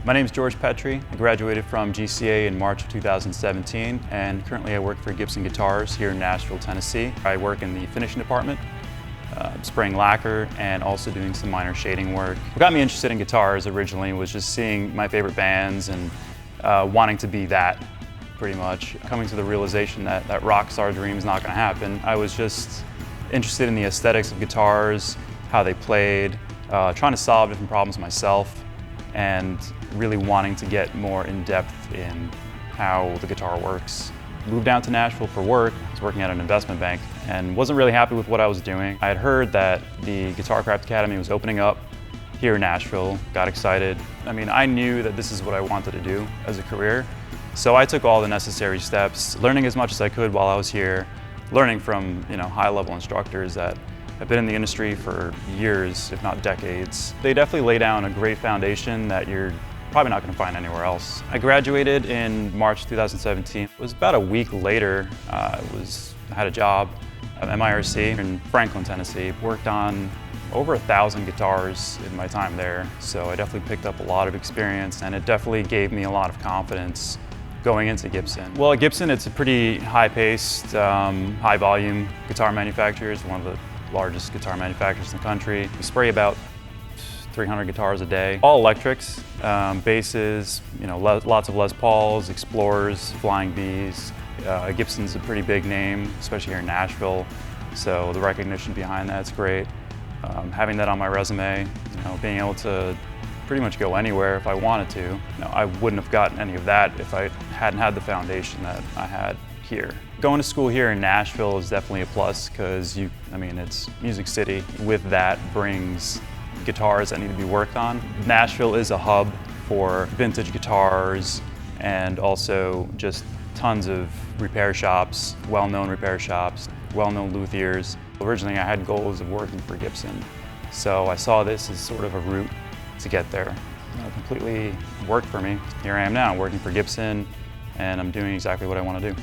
My name is George Pjetri. I graduated from GCA in March of 2017, and currently I work for Gibson Guitars here in Nashville, Tennessee. I work in the finishing department, spraying lacquer and also doing some minor shading work. What got me interested in guitars originally was just seeing my favorite bands and wanting to be that, pretty much. Coming to the realization that that rock star dream is not going to happen. I was just interested in the aesthetics of guitars, how they played, trying to solve different problems myself, and really wanting to get more in depth in how the guitar works. Moved down to Nashville for work. I was working at an investment bank and wasn't really happy with what I was doing. I had heard that the Guitar Craft Academy was opening up here in Nashville, got excited. I mean, I knew that this is what I wanted to do as a career, so I took all the necessary steps, learning as much as I could while I was here, learning from high-level instructors that have been in the industry for years, if not decades. They definitely lay down a great foundation that you're probably not going to find anywhere else. I graduated in March 2017. It was about a week later, I had a job at MIRC in Franklin, Tennessee. Worked on over 1,000 guitars in my time there, so I definitely picked up a lot of experience, and it definitely gave me a lot of confidence going into Gibson. Well, at Gibson, it's a pretty high-paced, high-volume guitar manufacturer. It's one of the largest guitar manufacturers in the country. We spray about 300 guitars a day. All electrics, basses, lots of Les Pauls, Explorers, Flying Vs. Gibson's a pretty big name, especially here in Nashville, so the recognition behind that's great. Having that on my resume, being able to pretty much go anywhere if I wanted to. I wouldn't have gotten any of that if I hadn't had the foundation that I had here. Going to school here in Nashville is definitely a plus because it's Music City. With that brings guitars that need to be worked on. Nashville is a hub for vintage guitars and also just tons of repair shops, well-known repair shops, well-known luthiers. Originally I had goals of working for Gibson, so I saw this as sort of a route to get there. It completely worked for me. Here I am now working for Gibson, and I'm doing exactly what I want to do.